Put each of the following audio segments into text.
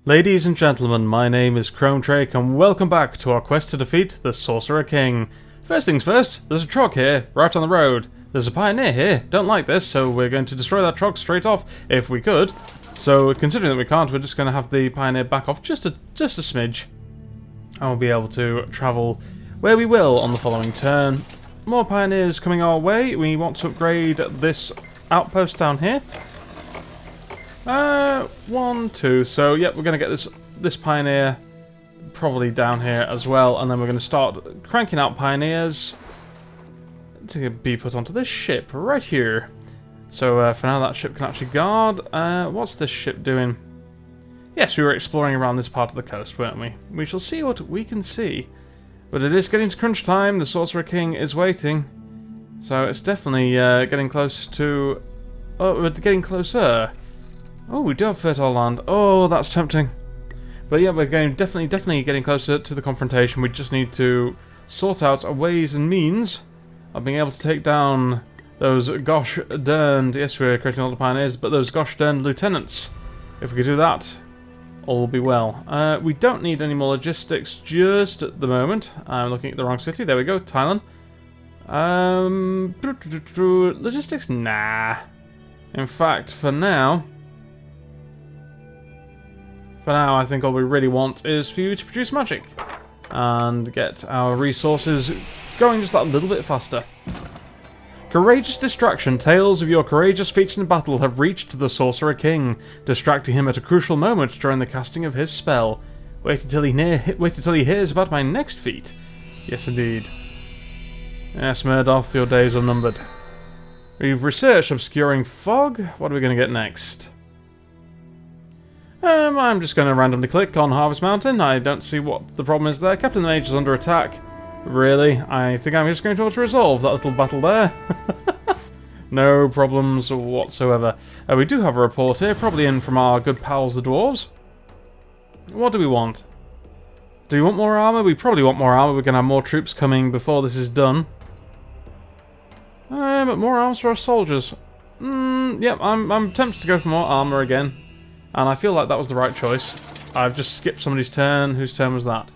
Ladies and gentlemen, my name is ChromeDrake and welcome back to our quest to defeat the Sorcerer King. First things first, there's a trog here, right on the road. There's a pioneer here, don't like this, so we're going to destroy that trog straight off, if we could. So, considering that we can't, we're just going to have the pioneer back off just a smidge. And we'll be able to travel where we will on the following turn. More pioneers coming our way. We want to upgrade this outpost down here. 1, 2. So, yep, we're going to get this pioneer probably down here as well, and then we're going to start cranking out pioneers to be put onto this ship right here. So, for now, that ship can actually guard. What's this ship doing? Yes, we were exploring around this part of the coast, weren't we? We shall see what we can see. But it is getting to crunch time. The Sorcerer King is waiting. So, it's definitely getting close to... Oh, we're getting closer. Oh, we do have fertile land. Oh, that's tempting. But yeah, we're definitely getting closer to the confrontation. We just need to sort out our ways and means of being able to take down those gosh darned... Yes, we're creating all the pioneers, but those gosh darned lieutenants. If we could do that, all will be well. We don't need any more logistics just at the moment. I'm looking at the wrong city. There we go, Thailand. Logistics? Nah. In fact, for now, I think all we really want is for you to produce magic and get our resources going just that little bit faster. Courageous distraction. Tales of your courageous feats in battle have reached the Sorcerer King, distracting him at a crucial moment during the casting of his spell. Wait until he hears about my next feat. Yes, indeed. Yes, Murdoth, your days are numbered. We've researched obscuring fog. What are we going to get next? I'm just going to randomly click on Harvest Mountain. I don't see what the problem is there. Captain the Mage is under attack. Really? I think I'm just going to auto-resolve that little battle there. No problems whatsoever. We do have a report here, probably in from our good pals the Dwarves. What do we want? Do we want more armour? We probably want more armour. We're going to have more troops coming before this is done. But more arms for our soldiers. Yep, I'm tempted to go for more armour again. And I feel like that was the right choice. I've just skipped somebody's turn. Whose turn was that?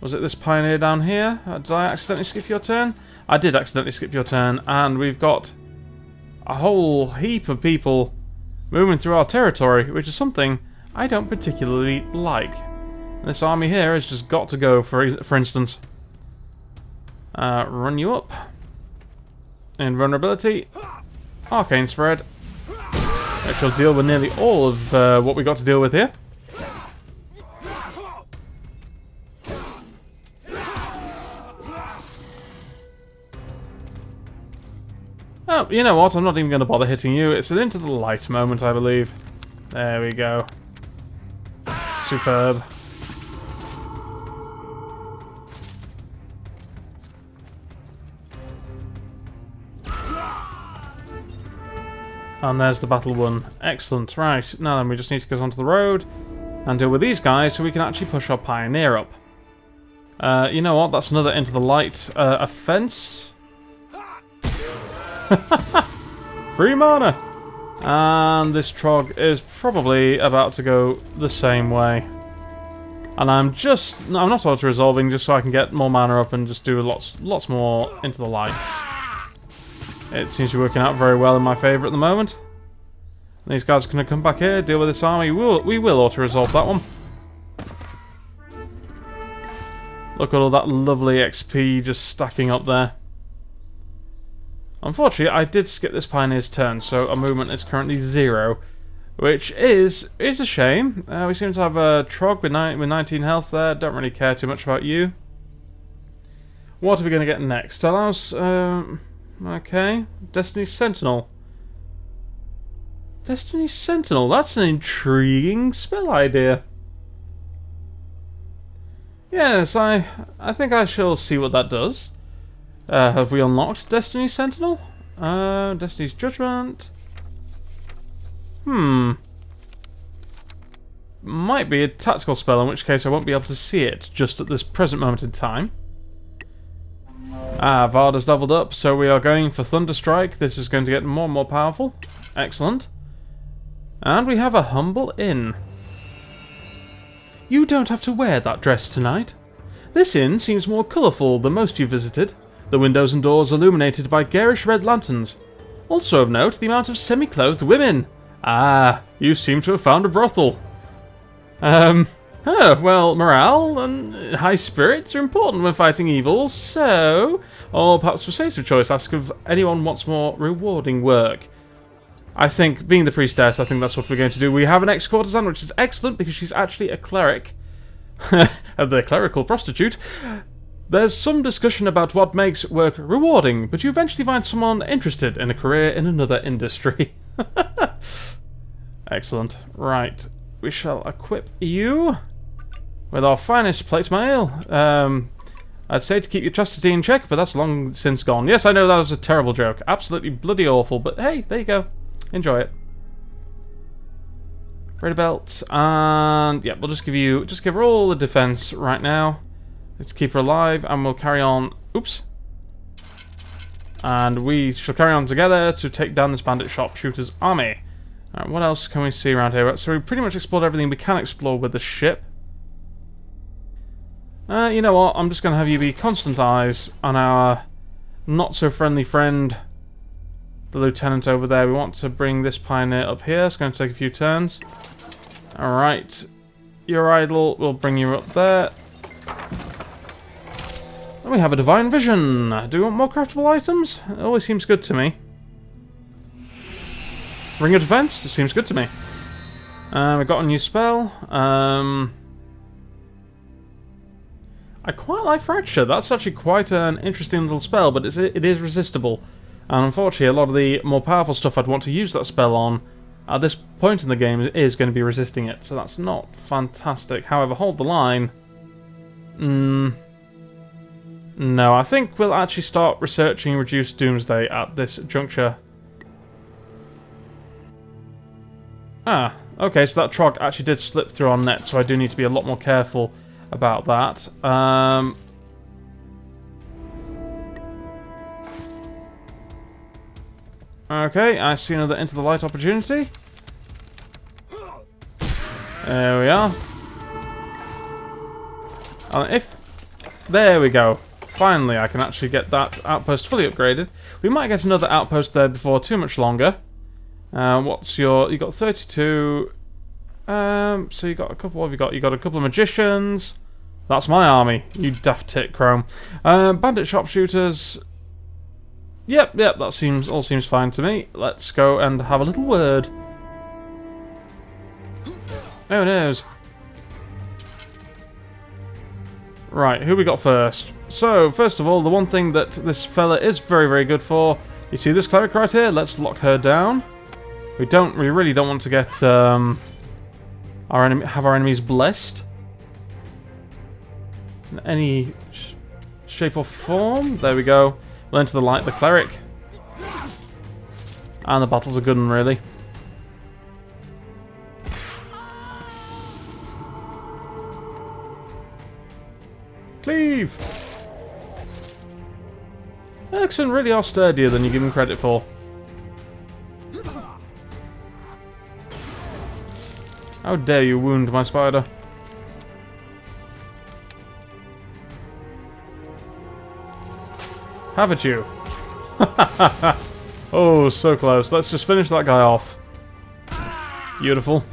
Was it this pioneer down here? Did I accidentally skip your turn? I did accidentally skip your turn. And we've got a whole heap of people moving through our territory, which is something I don't particularly like. This army here has just got to go, for instance. Run you up. Invulnerability. Arcane spread. Which will deal with nearly all of what we got to deal with here. Oh, you know what? I'm not even going to bother hitting you. It's an into the light moment, I believe. There we go. Superb. And there's the battle won. Excellent. Right, now then we just need to get onto the road and deal with these guys so we can actually push our pioneer up. You know what? That's another into the light offense. Free mana! And this trog is probably about to go the same way. And I'm not auto-resolving just so I can get more mana up and just do lots more into the lights. It seems to be working out very well in my favour at the moment. These guys are going to come back here, deal with this army. We will auto-resolve that one. Look at all that lovely XP just stacking up there. Unfortunately, I did skip this pioneer's turn, so our movement is currently 0. Which is a shame. We seem to have a trog with 19 health there. Don't really care too much about you. What are we going to get next? Allows... Okay, Destiny Sentinel. Destiny Sentinel, that's an intriguing spell idea. Yes, I think I shall see what that does. Have we unlocked Destiny Sentinel? Destiny's Judgment. Might be a tactical spell, in which case I won't be able to see it just at this present moment in time. Varda's leveled up, so we are going for Thunderstrike. This is going to get more and more powerful. Excellent. And we have a humble inn. You don't have to wear that dress tonight. This inn seems more colourful than most you've visited, the windows and doors illuminated by garish red lanterns. Also of note, the amount of semi-clothed women. Ah, you seem to have found a brothel. Well, morale and high spirits are important when fighting evil, so... Or perhaps for safer choice, ask if anyone wants more rewarding work. I think, being the priestess, I think that's what we're going to do. We have an ex-courtesan, which is excellent because she's actually a cleric. The clerical prostitute. There's some discussion about what makes work rewarding, but you eventually find someone interested in a career in another industry. Excellent. Right. We shall equip you with our finest plate mail. I'd say to keep your chastity in check, but that's long since gone. Yes, I know that was a terrible joke. Absolutely bloody awful, but hey, there you go. Enjoy it. Red belt, and yeah, we'll just give her all the defense right now. Let's keep her alive, and we'll carry on. Oops. And we shall carry on together to take down this bandit sharpshooter's army. Alright, what else can we see around here? So we've pretty much explored everything we can explore with the ship. You know what? I'm just going to have you be constant eyes on our not-so-friendly friend, the lieutenant over there. We want to bring this pioneer up here. It's going to take a few turns. Alright. You're idle. We'll bring you up there. And we have a divine vision. Do we want more craftable items? It always seems good to me. Ring of defense? It seems good to me. We've got a new spell. I quite like Fracture. That's actually quite an interesting little spell, but it is resistible. And unfortunately, a lot of the more powerful stuff I'd want to use that spell on at this point in the game is going to be resisting it, so that's not fantastic. However, hold the line. No, I think we'll actually start researching Reduced Doomsday at this juncture. Ah, okay, so that trog actually did slip through our net, so I do need to be a lot more careful about that. Okay, I see another Into the Light opportunity. There we are. There we go. Finally, I can actually get that outpost fully upgraded. We might get another outpost there before too much longer. You got 32. So you got a couple. What have you got? You got a couple of magicians. That's my army. You daft tit, Chrome. Bandit sharpshooters. Yep, that all seems fine to me. Let's go and have a little word. Oh no. Right, who we got first? So, first of all, the one thing that this fella is very, very good for. You see this cleric right here? Let's lock her down. We really don't want to get have our enemies blessed in any shape or form. There we go. We'll enter the light, the cleric, and the battle's a good one, really. Cleave. Excellent, really are sturdier than you give him credit for. How dare you wound my spider? Have it you. Oh, so close. Let's just finish that guy off. Beautiful.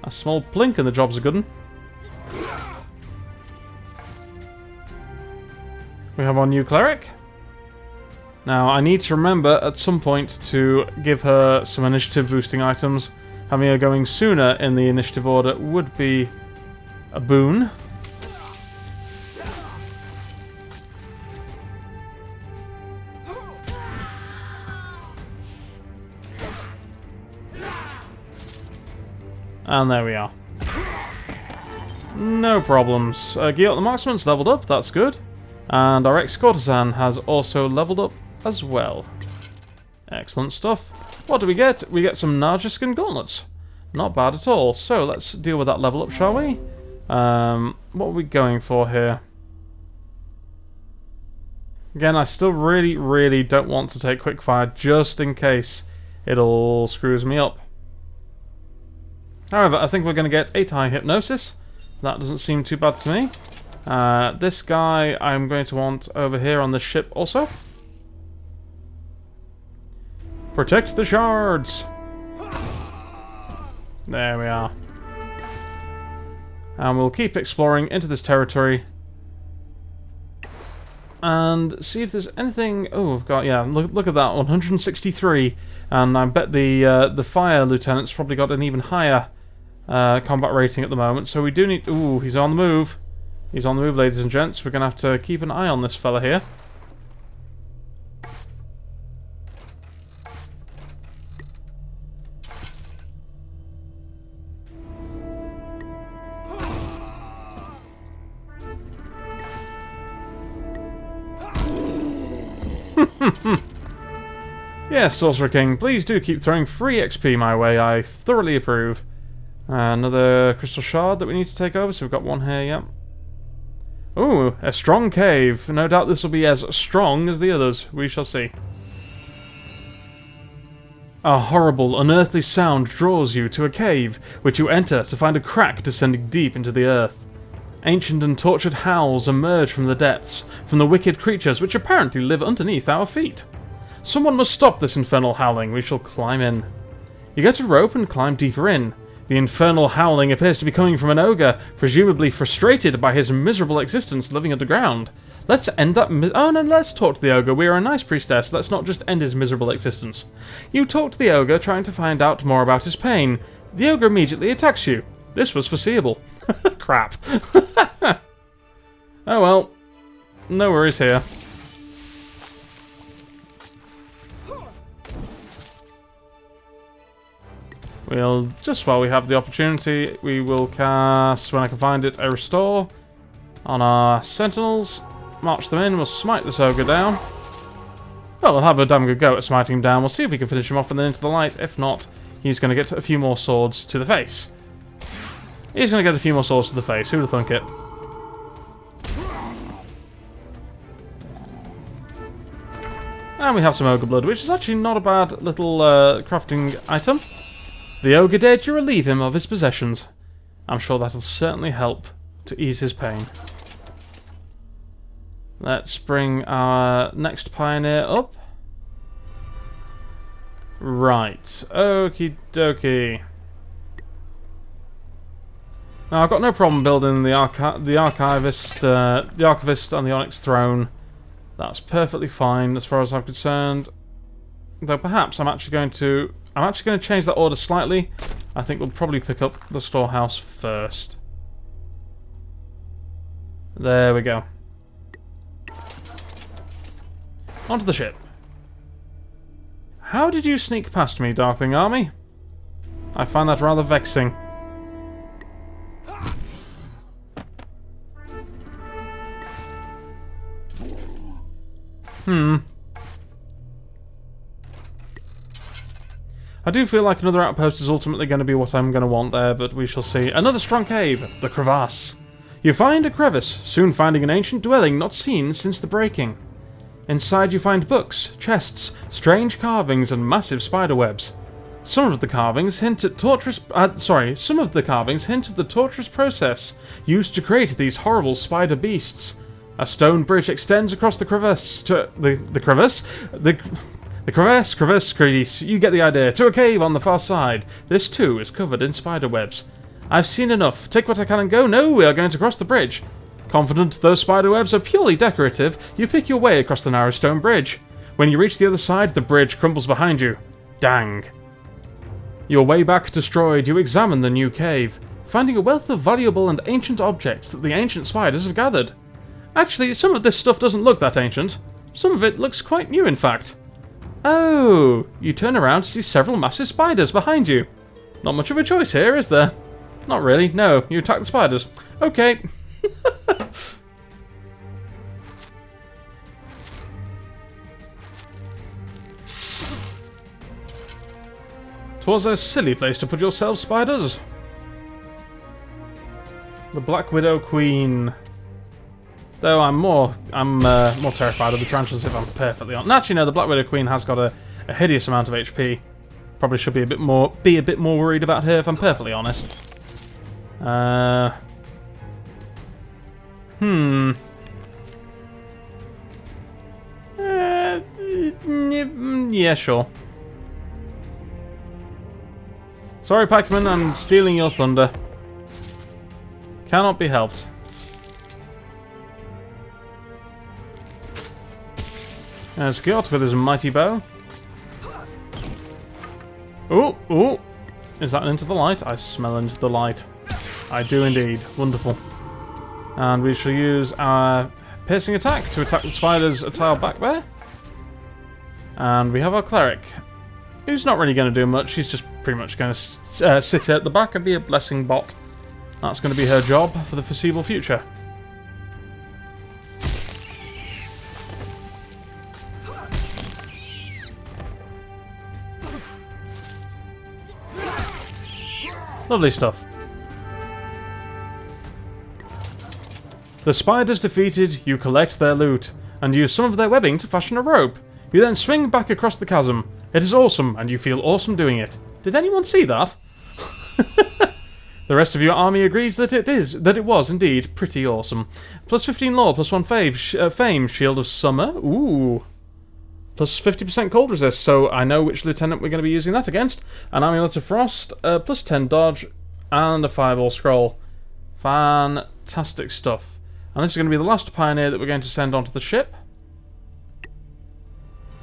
A small plink and the job's a good one. We have our new cleric. Now, I need to remember at some point to give her some initiative boosting items. Having her going sooner in the initiative order would be a boon. And there we are. No problems. Guillot the Marksman's leveled up, that's good. And our ex-courtesan has also leveled up as well. Excellent stuff. What do we get? We get some Narjiskan gauntlets. Not bad at all. So let's deal with that level up, shall we? What are we going for here? Again, I still really, really don't want to take quickfire just in case it all screws me up. However, I think we're going to get 8 high hypnosis. That doesn't seem too bad to me. This guy I'm going to want over here on the ship also. Protect the shards! There we are. And we'll keep exploring into this territory. And see if there's anything... Oh, we've got... Yeah, look at that, 163. And I bet the fire lieutenant's probably got an even higher combat rating at the moment. So we do need... Ooh, he's on the move. He's on the move, ladies and gents. We're going to have to keep an eye on this fella here. Yes, Sorcerer King, please do keep throwing free XP my way. I thoroughly approve. Another crystal shard that we need to take over, so we've got one here, yep. Ooh, a strong cave. No doubt this will be as strong as the others. We shall see. A horrible, unearthly sound draws you to a cave, which you enter to find a crack descending deep into the earth. Ancient and tortured howls emerge from the depths, from the wicked creatures which apparently live underneath our feet. Someone must stop this infernal howling. We shall climb in. You get a rope and climb deeper in. The infernal howling appears to be coming from an ogre, presumably frustrated by his miserable existence living underground. Let's end that oh no, let's talk to the ogre. We are a nice priestess. Let's not just end his miserable existence. You talk to the ogre, trying to find out more about his pain. The ogre immediately attacks you. This was foreseeable. Crap. Oh well. No worries here. We'll, just while we have the opportunity, we will cast, when I can find it, a restore on our sentinels. March them in, we'll smite this ogre down. Well, we'll have a damn good go at smiting him down. We'll see if we can finish him off and then into the light. If not, he's going to get a few more swords to the face. He's going to get a few more swords to the face. Who'd have thunk it? And we have some ogre blood, which is actually not a bad little crafting item. The ogre dared to relieve him of his possessions. I'm sure that'll certainly help to ease his pain. Let's bring our next pioneer up. Right. Okie dokie. Now, I've got no problem building the archivist on the Onyx throne. That's perfectly fine as far as I'm concerned. Though perhaps I'm actually going to change that order slightly. I think we'll probably pick up the storehouse first. There we go. Onto the ship. How did you sneak past me, Darkling Army? I find that rather vexing. I do feel like another outpost is ultimately going to be what I'm going to want there, but we shall see. Another strong cave, the crevasse. You find a crevice, soon finding an ancient dwelling not seen since the breaking. Inside you find books, chests, strange carvings, and massive spider webs. Some of the carvings hint at some of the carvings hint of the torturous process used to create these horrible spider beasts. A stone bridge extends across the crevice to the crevice, you get the idea, to a cave on the far side. This too is covered in spider webs. I've seen enough. Take what I can and go. No, we are going to cross the bridge. Confident those spider webs are purely decorative, you pick your way across the narrow stone bridge. When you reach the other side, the bridge crumbles behind you. Dang. Your way back destroyed, you examine the new cave, finding a wealth of valuable and ancient objects that the ancient spiders have gathered. Actually, some of this stuff doesn't look that ancient. Some of it looks quite new, in fact. Oh, you turn around to see several massive spiders behind you. Not much of a choice here, is there? Not really, no. You attack the spiders. Okay. Twas a silly place to put yourselves, spiders. The Black Widow Queen. Though I'm more terrified of the tarantulas if I'm perfectly honest. Actually, no, the Black Widow Queen has got a hideous amount of HP. Probably should be a bit more worried about her, if I'm perfectly honest. Yeah, sure. Sorry, Pikeman, I'm stealing your thunder. Cannot be helped. There's Giot with his mighty bow. Ooh, ooh. Is that into the light? I smell into the light. I do indeed. Wonderful. And we shall use our piercing attack to attack the spiders a tile back there. And we have our cleric, who's not really going to do much. She's just pretty much going to sit at the back and be a blessing bot. That's going to be her job for the foreseeable future. Lovely stuff. The spiders defeated, you collect their loot, and use some of their webbing to fashion a rope. You then swing back across the chasm. It is awesome, and you feel awesome doing it. Did anyone see that? The rest of your army agrees that it was indeed pretty awesome. Plus 15 lore, plus 1 fame, Shield of Summer. Ooh. Plus 50% cold resist, so I know which lieutenant we're going to be using that against. An Amulet of Frost, plus 10 dodge, and a Fireball Scroll. Fantastic stuff. And this is going to be the last Pioneer that we're going to send onto the ship.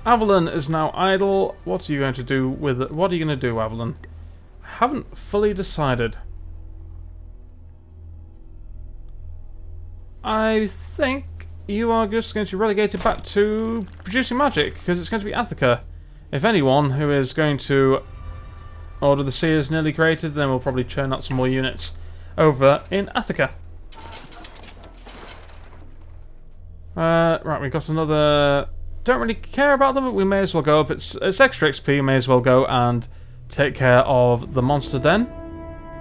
Avalon is now idle. What are you going to do with it? What are you going to do, Avalon? I haven't fully decided. I think you are just going to relegate it back to producing magic, because it's going to be Attica. If anyone, who is going to Order the Seers nearly created, then we'll probably churn out some more units over in Attica. Right, we've got another... Don't really care about them, but we may as well go up. It's extra XP, may as well go and take care of the monster den.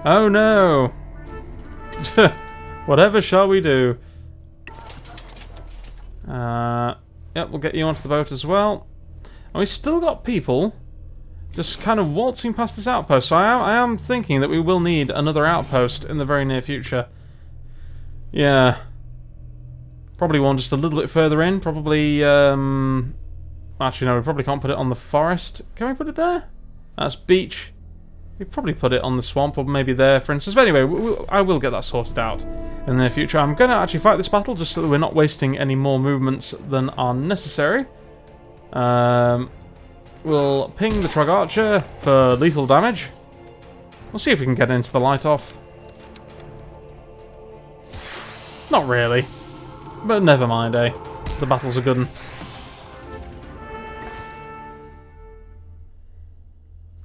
Oh no! Whatever shall we do? Yep, we'll get you onto the boat as well. And we've still got people just kind of waltzing past this outpost, so I am thinking that we will need another outpost in the very near future. Yeah. Probably one just a little bit further in, probably, actually no, we probably can't put it on the forest. Can we put it there? That's beach. We probably put it on the swamp, or maybe there, for instance. But anyway, I will get that sorted out in the near future. I'm going to actually fight this battle, just so that we're not wasting any more movements than are necessary. We'll ping the Trog Archer for lethal damage. We'll see if we can get into the light off. Not really. But never mind, eh? The battle's a good one.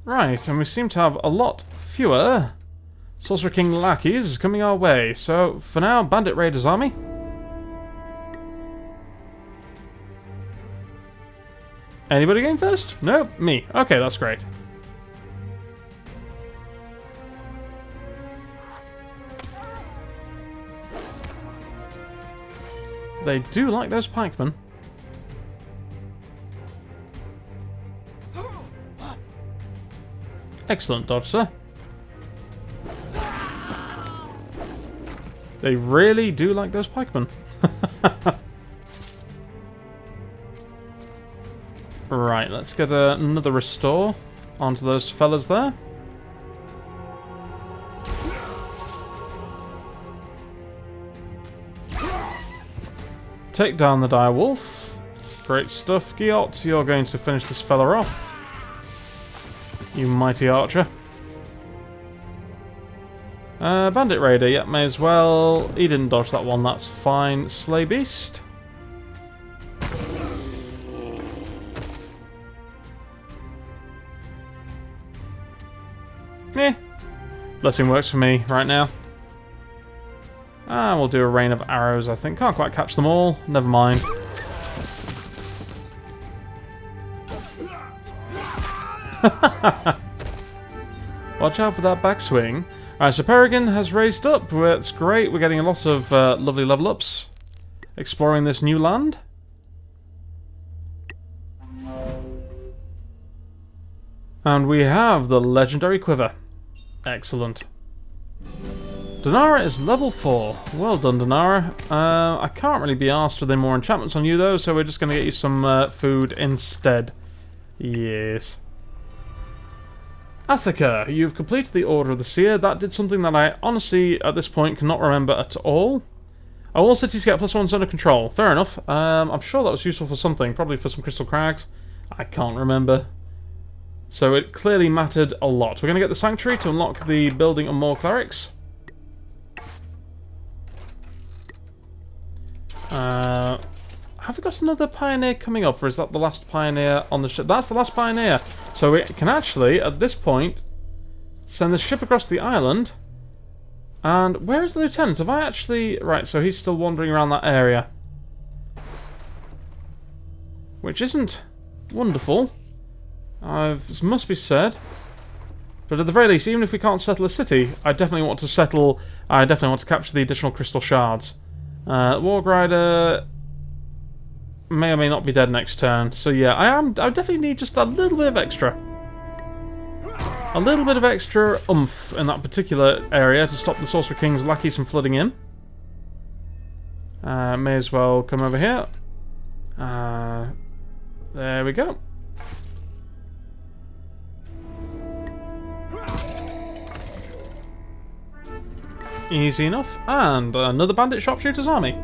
Right, and we seem to have a lot fewer Sorcerer King lackeys coming our way. So, for now, Bandit Raiders army. Anybody going first? No, me. Okay, that's great. They do like those pikemen. Excellent dodge, sir. They really do like those pikemen. Right, let's get another restore onto those fellas there. Take down the dire wolf. Great stuff, Giot. You're going to finish this fella off. You mighty archer. Bandit Raider, yep, may as well. He didn't dodge that one, that's fine. Slay Beast. Blessing works for me right now. We'll do a rain of arrows, I think. Can't quite catch them all. Never mind. Watch out for that backswing. Alright, so Peregrine has raised up. That's great. We're getting a lot of lovely level ups. Exploring this new land. And we have the legendary quiver. Excellent. Donara is level 4. Well done, Donara. I can't really be asked with any more enchantments on you, though, so we're just going to get you some food instead. Yes. Athika, you've completed the Order of the Seer. That did something that I honestly, at this point, cannot remember at all. Oh, all cities get +1s under control. Fair enough. I'm sure that was useful for something. Probably for some crystal crags. I can't remember. So it clearly mattered a lot. We're going to get the Sanctuary to unlock the building of more clerics. Have we got another pioneer coming up, or is that the last pioneer on the ship? That's the last pioneer. So we can actually, at this point, send the ship across the island. And where is the lieutenant? Have I actually... Right, so he's still wandering around that area. Which isn't wonderful. This must be said. But at the very least, even if we can't settle a city, I definitely want to settle... I definitely want to capture the additional crystal shards. Warg Rider may or may not be dead next turn. So yeah, I definitely need just a little bit of extra. A little bit of extra oomph in that particular area to stop the Sorcerer King's lackeys from flooding in. May as well come over here. There we go. Easy enough. And another bandit sharpshooter's army.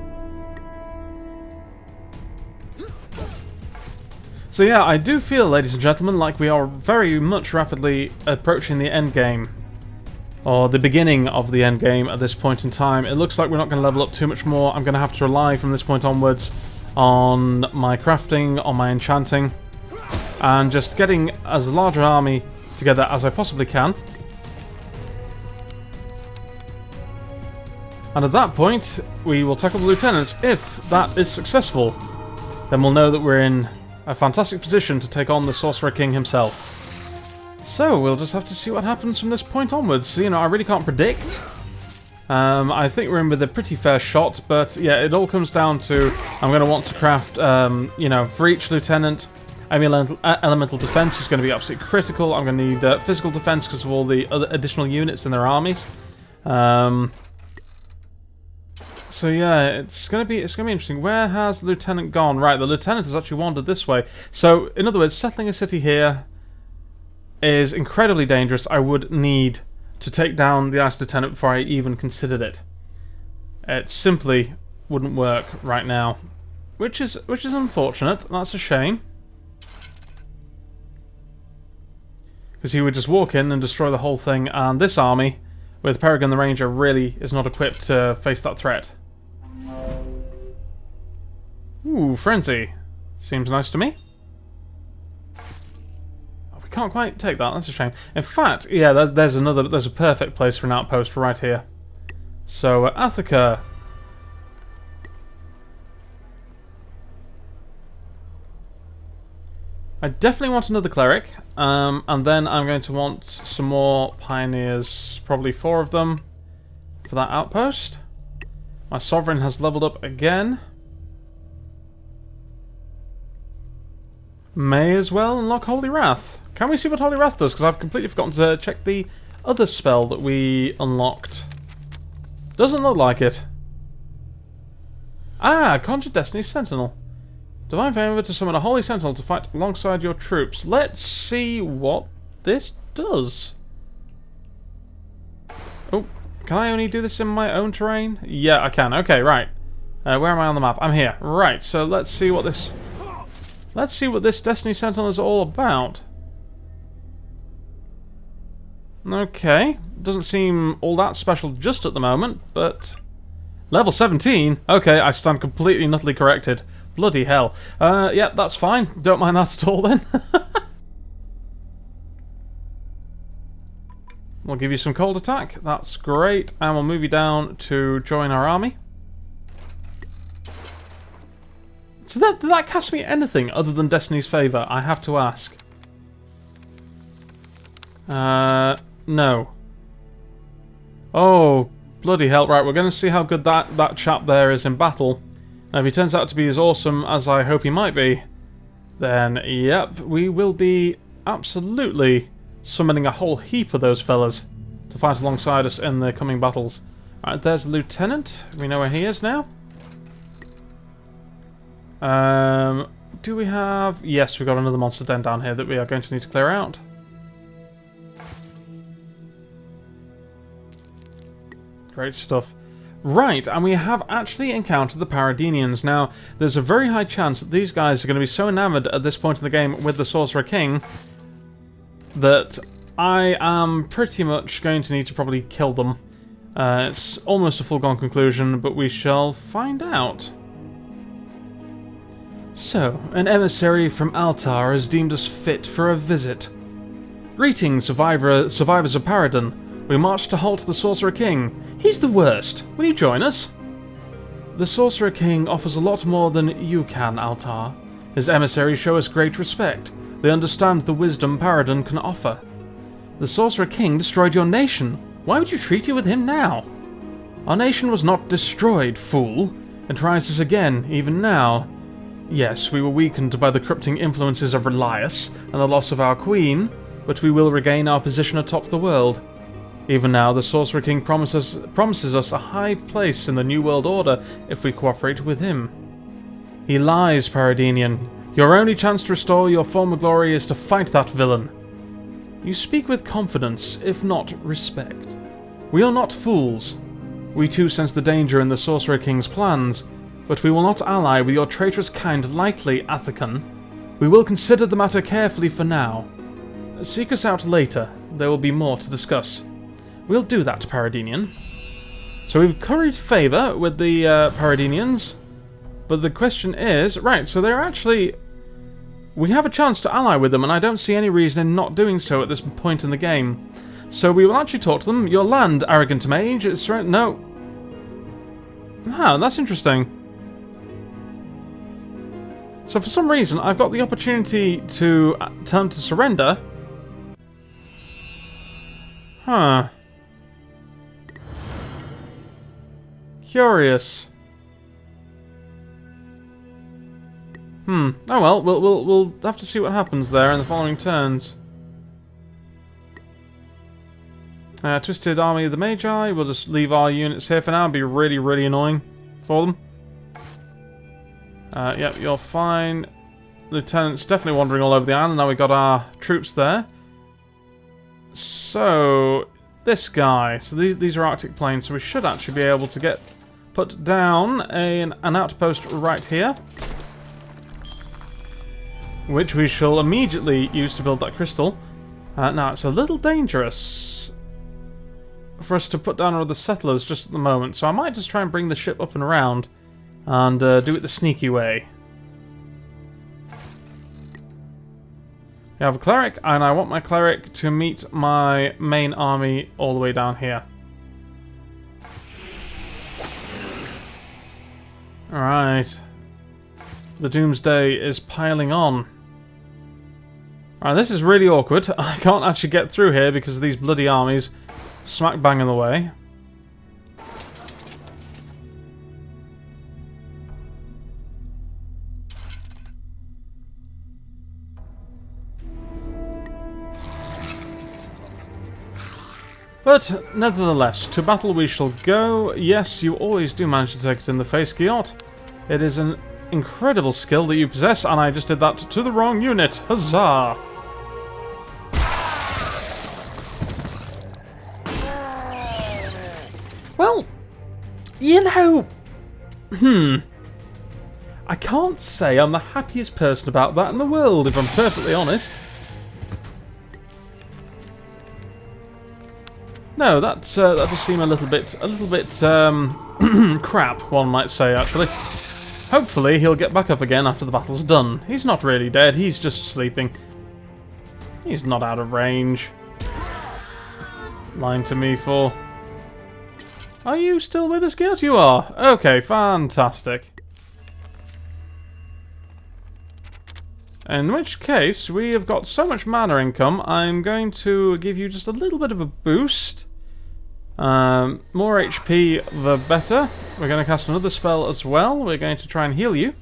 So yeah, I do feel, ladies and gentlemen, like we are very much rapidly approaching the end game. Or the beginning of the end game at this point in time. It looks like we're not going to level up too much more. I'm going to have to rely from this point onwards on my crafting, on my enchanting, and just getting as large an army together as I possibly can. And at that point, we will tackle the lieutenants. If that is successful, then we'll know that we're in a fantastic position to take on the Sorcerer King himself. So, we'll just have to see what happens from this point onwards. You know, I really can't predict. I think we're in with a pretty fair shot, but yeah, it all comes down to I'm going to want to craft, you know, for each lieutenant, elemental defense is going to be absolutely critical. I'm going to need physical defense because of all the other additional units in their armies. So yeah, it's gonna be interesting. Where has the lieutenant gone? Right, the lieutenant has actually wandered this way. So, in other words, settling a city here is incredibly dangerous. I would need to take down the Ice Lieutenant before I even considered it. It simply wouldn't work right now, which is unfortunate. That's a shame, because he would just walk in and destroy the whole thing, and this army with Peregrine the Ranger really is not equipped to face that threat. Ooh, Frenzy. Seems nice to me. Oh, we can't quite take that, that's a shame. In fact, yeah, there's a perfect place for an outpost right here. So, Athika. I definitely want another cleric, and then I'm going to want some more pioneers, probably 4 of them, for that outpost. My sovereign has leveled up again. May as well unlock Holy Wrath. Can we see what Holy Wrath does? Because I've completely forgotten to check the other spell that we unlocked. Doesn't look like it. Ah, Conjure Destiny's Sentinel. Divine Favor to summon a Holy Sentinel to fight alongside your troops. Let's see what this does. Oh, can I only do this in my own terrain? Yeah, I can. Okay, right. Where am I on the map? I'm here. Right, so let's see what this... Let's see what this Destiny Sentinel is all about. Okay, doesn't seem all that special just at the moment, but... Level 17? Okay, I stand completely and utterly corrected. Bloody hell. Yeah, that's fine. Don't mind that at all then. We'll give you some cold attack. That's great. And we'll move you down to join our army. So did that cast me anything other than Destiny's Favour? I have to ask. No. Oh, bloody hell. Right, we're going to see how good that chap there is in battle. Now, if he turns out to be as awesome as I hope he might be, then, yep, we will be absolutely summoning a whole heap of those fellas to fight alongside us in the coming battles. Alright, there's the Lieutenant. We know where he is now. Do we have... Yes, we've got another monster den down here that we are going to need to clear out. Great stuff. Right, and we have actually encountered the Paradenians. Now, there's a very high chance that these guys are going to be so enamored at this point in the game with the Sorcerer King that I am pretty much going to need to probably kill them. It's almost a foregone conclusion, but we shall find out. So, an emissary from Altar has deemed us fit for a visit. Greetings, survivors of Paradon. We march to halt the Sorcerer King. He's the worst. Will you join us? The Sorcerer King offers a lot more than you can, Altar. His emissaries show us great respect. They understand the wisdom Paradon can offer. The Sorcerer King destroyed your nation. Why would you treaty with him now? Our nation was not destroyed, fool. It rises again, even now. Yes, we were weakened by the corrupting influences of Relias and the loss of our queen, but we will regain our position atop the world. Even now, the Sorcerer King promises us a high place in the New World Order if we cooperate with him. He lies, Paradenian. Your only chance to restore your former glory is to fight that villain. You speak with confidence, if not respect. We are not fools. We too sense the danger in the Sorcerer King's plans, but we will not ally with your traitorous kind lightly, Athacan. We will consider the matter carefully for now. Seek us out later. There will be more to discuss. We'll do that, Paradenian. So we've curried favour with the Paradenians, but the question is... Right, so they're actually... We have a chance to ally with them, and I don't see any reason in not doing so at this point in the game. So we will actually talk to them. Your land, arrogant mage. It's right... No. Ah, that's interesting. So for some reason, I've got the opportunity to tell them to surrender. Huh. Curious. Oh well, we'll have to see what happens there in the following turns. Twisted Army of the Magi. We'll just leave our units here for now. It'll be really, really annoying for them. Yep, you're fine. Lieutenant's definitely wandering all over the island. Now we've got our troops there. So, this guy. So these are Arctic plains, so we should actually be able to put down an outpost right here, which we shall immediately use to build that crystal. Now, it's a little dangerous for us to put down our other settlers just at the moment, so I might just try and bring the ship up and around and do it the sneaky way. We have a cleric, and I want my cleric to meet my main army all the way down here. Alright. The Doomsday is piling on. Alright, this is really awkward. I can't actually get through here because of these bloody armies smack bang in the way. But, nevertheless, to battle we shall go. Yes, you always do manage to take it in the face, Giot. It is an incredible skill that you possess, and I just did that to the wrong unit. Huzzah! Well, you know... I can't say I'm the happiest person about that in the world, if I'm perfectly honest. No, that does seem a little bit crap, one might say, actually. Hopefully he'll get back up again after the battle's done. He's not really dead, he's just sleeping. He's not out of range. Lying to me for... Are you still with us, Gilt? You are. Okay, fantastic. In which case, we have got so much mana income, I'm going to give you just a little bit of a boost. More HP, the better. We're going to cast another spell as well. We're going to try and heal you.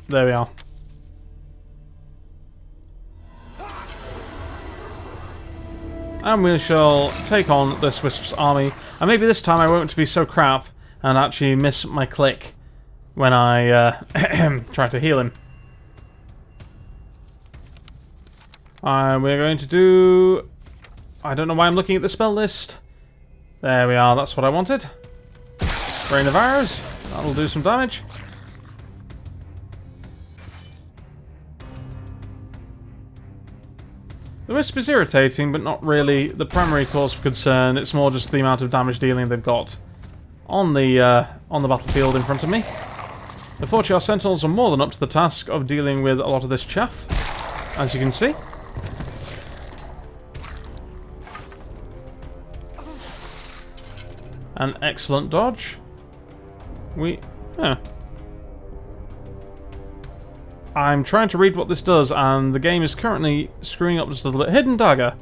There we are. and we shall take on this Wisp's army. And maybe this time I won't be so crap and actually miss my click when I try to heal him. We're going to do... I don't know why I'm looking at the spell list. There we are, that's what I wanted. Rain of Arrows, that'll do some damage. The Wisp is irritating, but not really the primary cause for concern. It's more just the amount of damage dealing they've got on the battlefield in front of me. The 40 Sentinels are more than up to the task of dealing with a lot of this chaff, as you can see. An excellent dodge. I'm trying to read what this does, and the game is currently screwing up just a little bit. Hidden Dagger.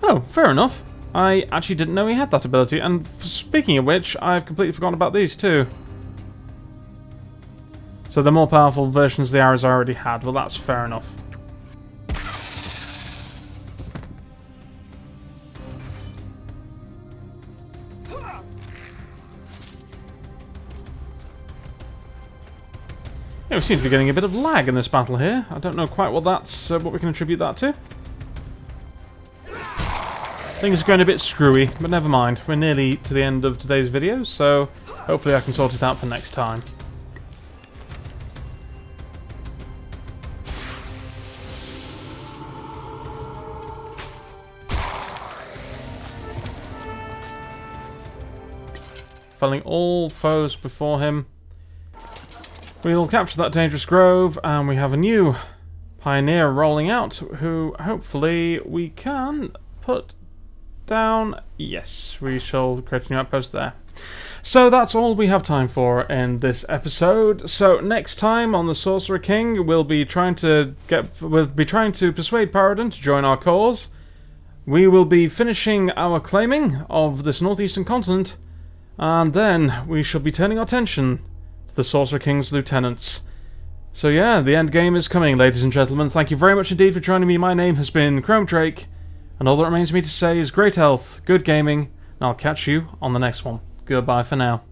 Oh, fair enough. I actually didn't know he had that ability, and speaking of which, I've completely forgotten about these too. So the more powerful versions of the arrows I already had. Well, that's fair enough. Yeah, we seem to be getting a bit of lag in this battle here. I don't know quite what that's what we can attribute that to. Things are going a bit screwy, but never mind. We're nearly to the end of today's video, so hopefully I can sort it out for next time. Felling all foes before him. We'll capture that dangerous grove, and we have a new pioneer rolling out, who hopefully we can put down. Yes, we shall create a new outpost there. So that's all we have time for in this episode. So next time on the Sorcerer King, we'll be trying to persuade Paradin to join our cause. We will be finishing our claiming of this northeastern continent, and then we shall be turning our attention to the Sorcerer King's lieutenants. So yeah, the end game is coming, ladies and gentlemen. Thank you very much indeed for joining me. My name has been ChromeDrake, and all that remains for me to say is great health, good gaming, and I'll catch you on the next one. Goodbye for now.